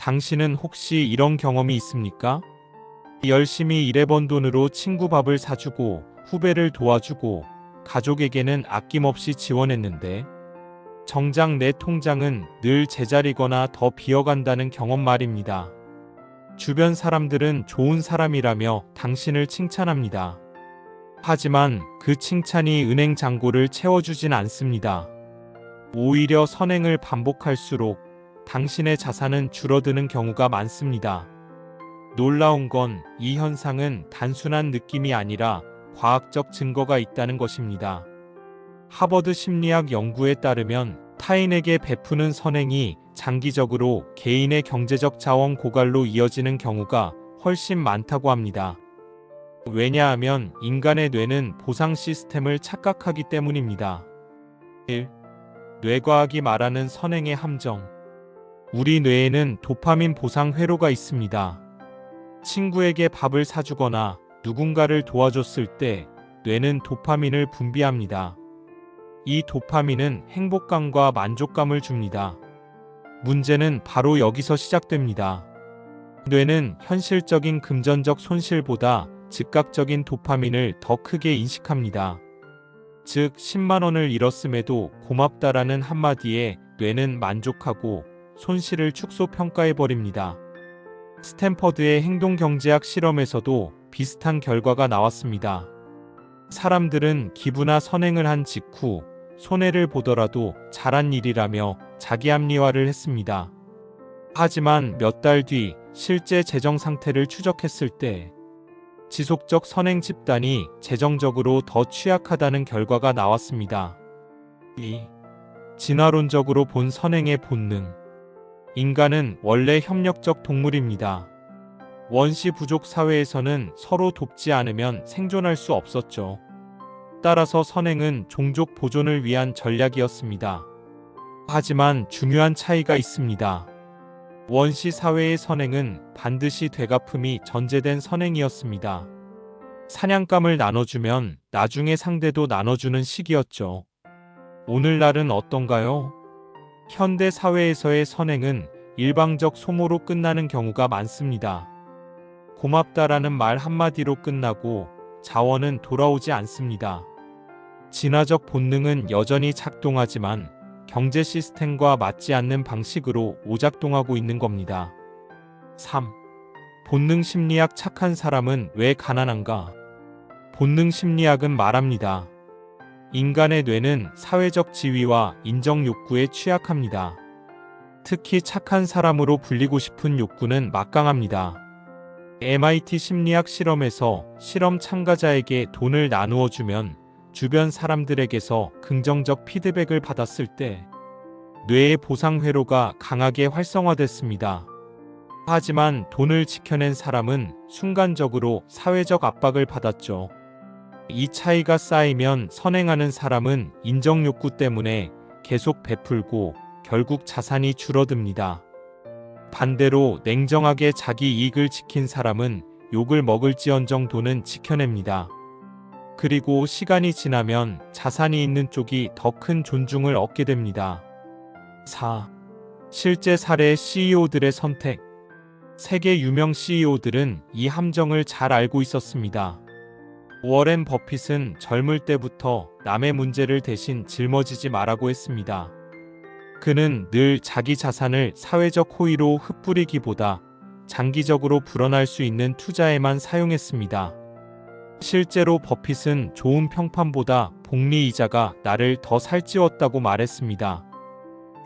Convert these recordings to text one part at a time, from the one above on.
당신은 혹시 이런 경험이 있습니까? 열심히 일해번 돈으로 친구 밥을 사주고 후배를 도와주고 가족에게는 아낌없이 지원했는데 정작 내 통장은 늘 제자리거나 더 비어간다는 경험 말입니다. 주변 사람들은 좋은 사람이라며 당신을 칭찬합니다. 하지만 그 칭찬이 은행 잔고를 채워주진 않습니다. 오히려 선행을 반복할수록 당신의 자산은 줄어드는 경우가 많습니다. 놀라운 건 이 현상은 단순한 느낌이 아니라 과학적 증거가 있다는 것입니다. 하버드 심리학 연구에 따르면 타인에게 베푸는 선행이 장기적으로 개인의 경제적 자원 고갈로 이어지는 경우가 훨씬 많다고 합니다. 왜냐하면 인간의 뇌는 보상 시스템을 착각하기 때문입니다. 1. 뇌과학이 말하는 선행의 함정. 우리 뇌에는 도파민 보상 회로가 있습니다. 친구에게 밥을 사주거나 누군가를 도와줬을 때 뇌는 도파민을 분비합니다. 이 도파민은 행복감과 만족감을 줍니다. 문제는 바로 여기서 시작됩니다. 뇌는 현실적인 금전적 손실보다 즉각적인 도파민을 더 크게 인식합니다. 즉 10만 원을 잃었음에도 고맙다라는 한마디에 뇌는 만족하고 손실을 축소 평가해버립니다. 스탠퍼드의 행동경제학 실험에서도 비슷한 결과가 나왔습니다. 사람들은 기부나 선행을 한 직후 손해를 보더라도 잘한 일이라며 자기 합리화를 했습니다. 하지만 몇 달 뒤 실제 재정 상태를 추적했을 때 지속적 선행 집단이 재정적으로 더 취약하다는 결과가 나왔습니다. 2. 진화론적으로 본 선행의 본능. 인간은 원래 협력적 동물입니다. 원시 부족 사회에서는 서로 돕지 않으면 생존할 수 없었죠. 따라서 선행은 종족 보존을 위한 전략이었습니다. 하지만 중요한 차이가 있습니다. 원시 사회의 선행은 반드시 되갚음이 전제된 선행이었습니다. 사냥감을 나눠주면 나중에 상대도 나눠주는 식이었죠. 오늘날은 어떤가요? 현대 사회에서의 선행은 일방적 소모로 끝나는 경우가 많습니다. 고맙다라는 말 한마디로 끝나고 자원은 돌아오지 않습니다. 진화적 본능은 여전히 작동하지만 경제 시스템과 맞지 않는 방식으로 오작동하고 있는 겁니다. 3. 본능 심리학. 착한 사람은 왜 가난한가? 본능 심리학은 말합니다. 인간의 뇌는 사회적 지위와 인정 욕구에 취약합니다. 특히 착한 사람으로 불리고 싶은 욕구는 막강합니다. MIT 심리학 실험에서 실험 참가자에게 돈을 나누어 주면 주변 사람들에게서 긍정적 피드백을 받았을 때 뇌의 보상 회로가 강하게 활성화됐습니다. 하지만 돈을 지켜낸 사람은 순간적으로 사회적 압박을 받았죠. 이 차이가 쌓이면 선행하는 사람은 인정 욕구 때문에 계속 베풀고 결국 자산이 줄어듭니다. 반대로 냉정하게 자기 이익을 지킨 사람은 욕을 먹을지언정 돈은 지켜냅니다. 그리고 시간이 지나면 자산이 있는 쪽이 더 큰 존중을 얻게 됩니다. 4. 실제 사례 CEO들의 선택. 세계 유명 CEO들은 이 함정을 잘 알고 있었습니다. 워렌 버핏은 젊을 때부터 남의 문제를 대신 짊어지지 말라고 했습니다. 그는 늘 자기 자산을 사회적 호의로 흩뿌리기보다 장기적으로 불어날 수 있는 투자에만 사용했습니다. 실제로 버핏은 좋은 평판보다 복리 이자가 나를 더 살찌웠다고 말했습니다.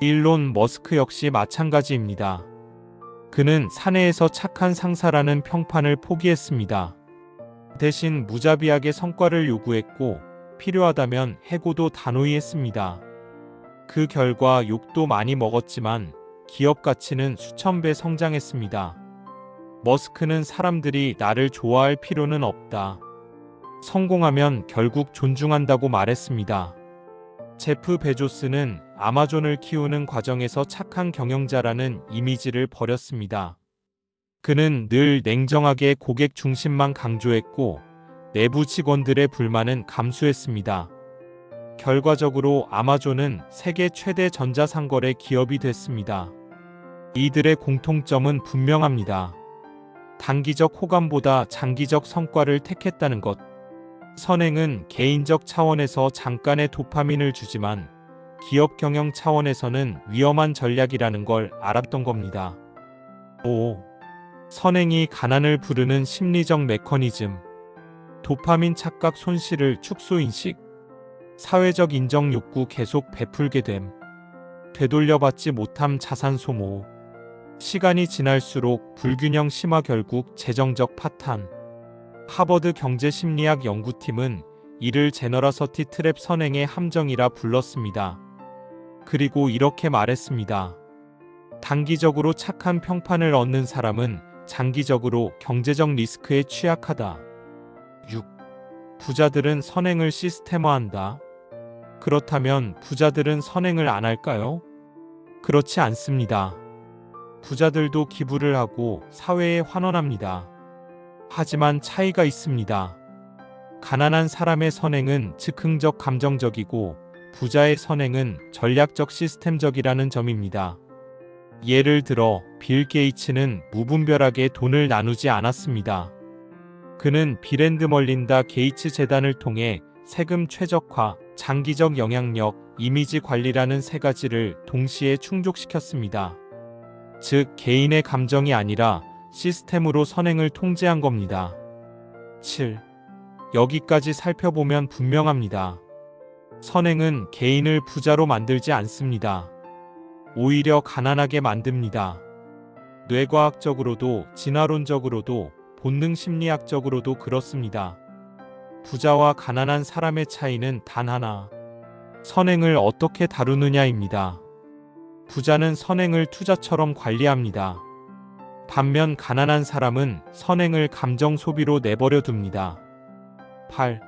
일론 머스크 역시 마찬가지입니다. 그는 사내에서 착한 상사라는 평판을 포기했습니다. 대신 무자비하게 성과를 요구했고 필요하다면 해고도 단호히 했습니다. 그 결과 욕도 많이 먹었지만 기업 가치는 수천 배 성장했습니다. 머스크는 사람들이 나를 좋아할 필요는 없다. 성공하면 결국 존중한다고 말했습니다. 제프 베조스는 아마존을 키우는 과정에서 착한 경영자라는 이미지를 버렸습니다. 그는 늘 냉정하게 고객 중심만 강조했고 내부 직원들의 불만은 감수했습니다. 결과적으로 아마존은 세계 최대 전자상거래 기업이 됐습니다. 이들의 공통점은 분명합니다. 단기적 호감보다 장기적 성과를 택했다는 것. 선행은 개인적 차원에서 잠깐의 도파민을 주지만 기업 경영 차원에서는 위험한 전략이라는 걸 알았던 겁니다. 5. 선행이 가난을 부르는 심리적 메커니즘. 도파민 착각 손실을 축소 인식. 사회적 인정 욕구 계속 베풀게 됨. 되돌려받지 못함 자산 소모. 시간이 지날수록 불균형 심화 결국 재정적 파탄. 하버드 경제심리학 연구팀은 이를 제너러서티 트랩 선행의 함정이라 불렀습니다. 그리고 이렇게 말했습니다. 단기적으로 착한 평판을 얻는 사람은 장기적으로 경제적 리스크에 취약하다. 6. 부자들은 선행을 시스템화한다. 그렇다면 부자들은 선행을 안 할까요? 그렇지 않습니다. 부자들도 기부를 하고 사회에 환원합니다. 하지만 차이가 있습니다. 가난한 사람의 선행은 즉흥적 감정적이고 부자의 선행은 전략적 시스템적이라는 점입니다. 예를 들어 빌 게이츠는 무분별하게 돈을 나누지 않았습니다. 그는 빌 앤 멀린다 게이츠 재단을 통해 세금 최적화, 장기적 영향력, 이미지 관리라는 세 가지를 동시에 충족시켰습니다. 즉 개인의 감정이 아니라 시스템으로 선행을 통제한 겁니다. 7. 여기까지 살펴보면 분명합니다. 선행은 개인을 부자로 만들지 않습니다. 오히려 가난하게 만듭니다. 뇌과학적으로도 진화론적으로도 본능 심리학적으로도 그렇습니다. 부자와 가난한 사람의 차이는 단 하나. 선행을 어떻게 다루느냐입니다. 부자는 선행을 투자처럼 관리합니다. 반면 가난한 사람은 선행을 감정 소비로 내버려 둡니다. 8.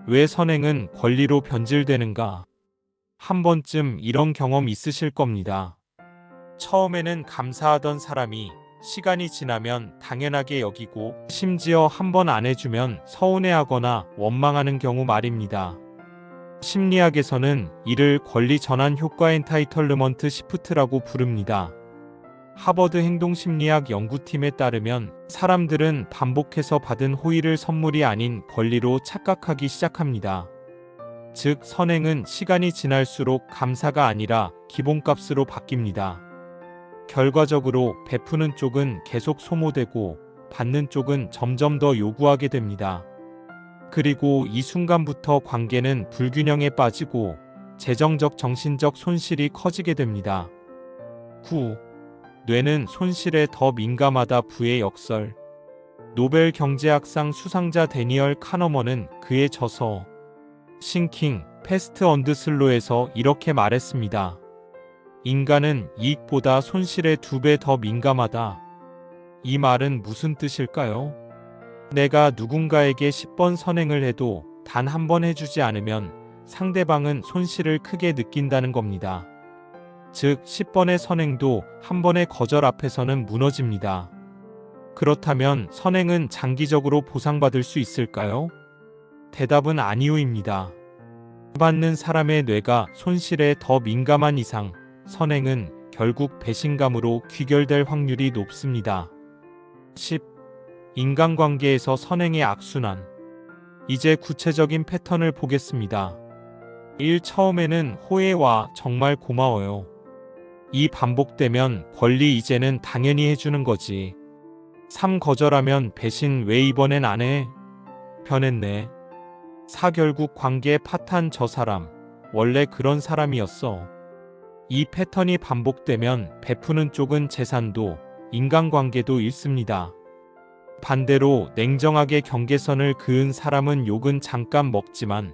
왜 선행은 권리로 변질되는가? 한 번쯤 이런 경험 있으실 겁니다. 처음에는 감사하던 사람이 시간이 지나면 당연하게 여기고 심지어 한 번 안 해주면 서운해하거나 원망하는 경우 말입니다. 심리학에서는 이를 권리 전환 효과 엔타이털르먼트 시프트라고 부릅니다. 하버드 행동심리학 연구팀에 따르면 사람들은 반복해서 받은 호의를 선물이 아닌 권리로 착각하기 시작합니다. 즉 선행은 시간이 지날수록 감사가 아니라 기본값으로 바뀝니다. 결과적으로 베푸는 쪽은 계속 소모되고 받는 쪽은 점점 더 요구하게 됩니다. 그리고 이 순간부터 관계는 불균형에 빠지고 재정적 정신적 손실이 커지게 됩니다. 9. 뇌는 손실에 더 민감하다. 부의 역설. 노벨 경제학상 수상자 데니얼 카너먼은 그의 저서 싱킹 패스트 언드 슬로에서 이렇게 말했습니다. 인간은 이익보다 손실에 2배 더 민감하다. 이 말은 무슨 뜻일까요? 내가 누군가에게 10번 선행을 해도 단 한 번 해주지 않으면 상대방은 손실을 크게 느낀다는 겁니다. 즉 10번의 선행도 한 번의 거절 앞에서는 무너집니다. 그렇다면 선행은 장기적으로 보상받을 수 있을까요? 대답은 아니오입니다. 받는 사람의 뇌가 손실에 더 민감한 이상 선행은 결국 배신감으로 귀결될 확률이 높습니다. 10. 인간관계에서 선행의 악순환. 이제 구체적인 패턴을 보겠습니다. 1. 처음에는 호혜와 정말 고마워요. 이 반복되면 권리 이제는 당연히 해주는 거지. 3. 거절하면 배신 왜 이번엔 안 해? 변했네. 4. 결국 관계 파탄 저 사람 원래 그런 사람이었어. 이 패턴이 반복되면 베푸는 쪽은 재산도 인간관계도 잃습니다. 반대로 냉정하게 경계선을 그은 사람은 욕은 잠깐 먹지만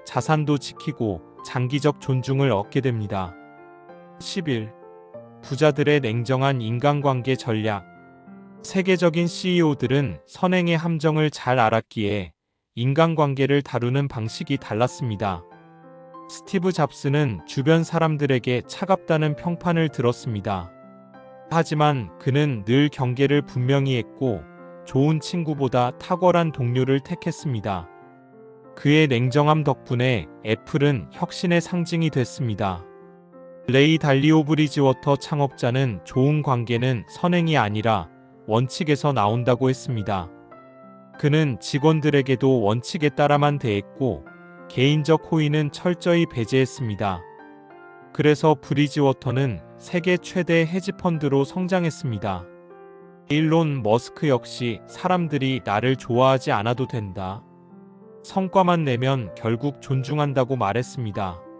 자산도 지키고 장기적 존중을 얻게 됩니다. 11. 부자들의 냉정한 인간관계 전략. 세계적인 CEO들은 선행의 함정을 잘 알았기에 인간관계를 다루는 방식이 달랐습니다. 스티브 잡스는 주변 사람들에게 차갑다는 평판을 들었습니다. 하지만 그는 늘 경계를 분명히 했고 좋은 친구보다 탁월한 동료를 택했습니다. 그의 냉정함 덕분에 애플은 혁신의 상징이 됐습니다. 레이 달리오 브리지워터 창업자는 좋은 관계는 선행이 아니라 원칙에서 나온다고 했습니다. 그는 직원들에게도 원칙에 따라만 대했고 개인적 호의는 철저히 배제했습니다. 그래서 브리지워터는 세계 최대 헤지펀드로 성장했습니다. 일론 머스크 역시 사람들이 나를 좋아하지 않아도 된다. 성과만 내면 결국 존중한다고 말했습니다.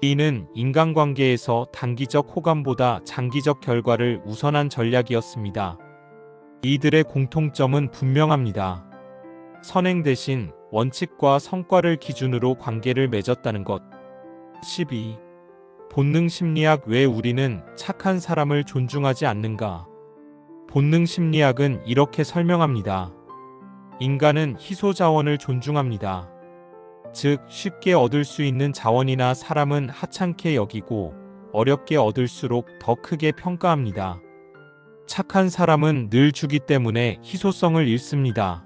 이는 인간관계에서 단기적 호감보다 장기적 결과를 우선한 전략이었습니다. 이들의 공통점은 분명합니다. 선행 대신 원칙과 성과를 기준으로 관계를 맺었다는 것. 12. 본능 심리학. 왜 우리는 착한 사람을 존중하지 않는가? 본능 심리학은 이렇게 설명합니다. 인간은 희소 자원을 존중합니다. 즉, 쉽게 얻을 수 있는 자원이나 사람은 하찮게 여기고 어렵게 얻을수록 더 크게 평가합니다. 착한 사람은 늘 주기 때문에 희소성을 잃습니다.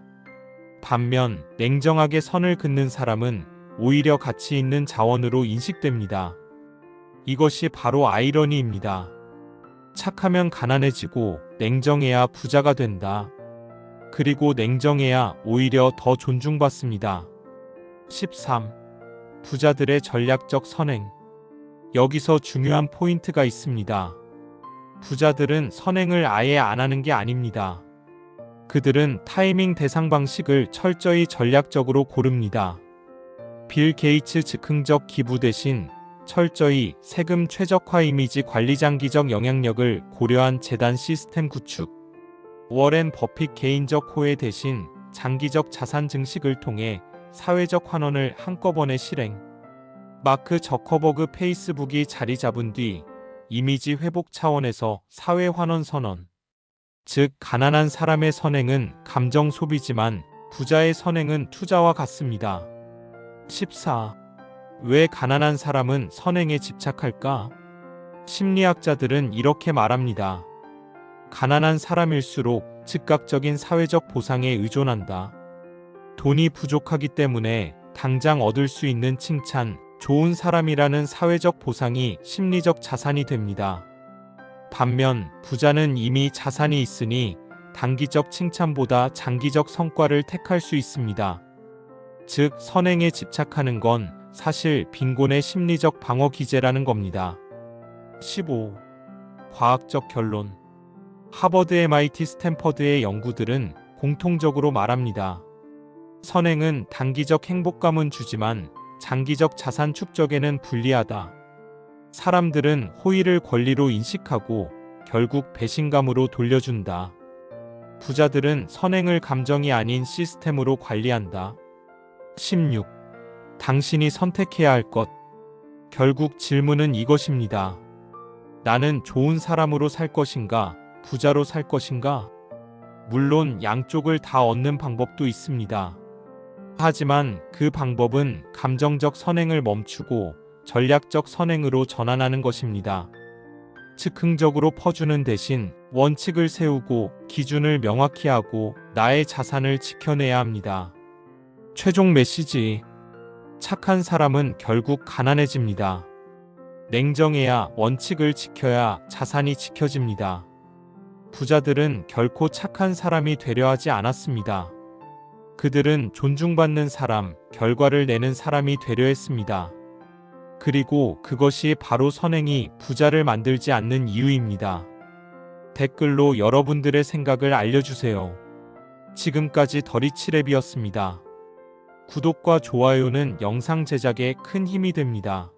반면 냉정하게 선을 긋는 사람은 오히려 가치 있는 자원으로 인식됩니다. 이것이 바로 아이러니입니다. 착하면 가난해지고 냉정해야 부자가 된다. 그리고 냉정해야 오히려 더 존중받습니다. 13. 부자들의 전략적 선행. 여기서 중요한 포인트가 있습니다. 부자들은 선행을 아예 안 하는 게 아닙니다. 그들은 타이밍 대상 방식을 철저히 전략적으로 고릅니다. 빌 게이츠 즉흥적 기부 대신 철저히 세금 최적화 이미지 관리 장기적 영향력을 고려한 재단 시스템 구축. 워렌 버핏 개인적 호혜 대신 장기적 자산 증식을 통해 사회적 환원을 한꺼번에 실행. 마크 저커버그 페이스북이 자리 잡은 뒤 이미지 회복 차원에서 사회 환원 선언. 즉, 가난한 사람의 선행은 감정 소비지만 부자의 선행은 투자와 같습니다. 14. 왜 가난한 사람은 선행에 집착할까? 심리학자들은 이렇게 말합니다. 가난한 사람일수록 즉각적인 사회적 보상에 의존한다. 돈이 부족하기 때문에 당장 얻을 수 있는 칭찬, 좋은 사람이라는 사회적 보상이 심리적 자산이 됩니다. 반면 부자는 이미 자산이 있으니 단기적 칭찬보다 장기적 성과를 택할 수 있습니다. 즉, 선행에 집착하는 건 사실 빈곤의 심리적 방어 기제라는 겁니다. 15. 과학적 결론. 하버드, MIT, 스탠퍼드의 연구들은 공통적으로 말합니다. 선행은 단기적 행복감은 주지만 장기적 자산 축적에는 불리하다. 사람들은 호의를 권리로 인식하고 결국 배신감으로 돌려준다. 부자들은 선행을 감정이 아닌 시스템으로 관리한다. 16. 당신이 선택해야 할 것. 결국 질문은 이것입니다. 나는 좋은 사람으로 살 것인가, 부자로 살 것인가? 물론 양쪽을 다 얻는 방법도 있습니다. 하지만 그 방법은 감정적 선행을 멈추고 전략적 선행으로 전환하는 것입니다. 즉흥적으로 퍼주는 대신 원칙을 세우고 기준을 명확히 하고 나의 자산을 지켜내야 합니다. 최종 메시지. 착한 사람은 결국 가난해집니다. 냉정해야 원칙을 지켜야 자산이 지켜집니다. 부자들은 결코 착한 사람이 되려 하지 않았습니다. 그들은 존중받는 사람, 결과를 내는 사람이 되려 했습니다. 그리고 그것이 바로 선행이 부자를 만들지 않는 이유입니다. 댓글로 여러분들의 생각을 알려주세요. 지금까지 더리치랩이었습니다. 구독과 좋아요는 영상 제작에 큰 힘이 됩니다.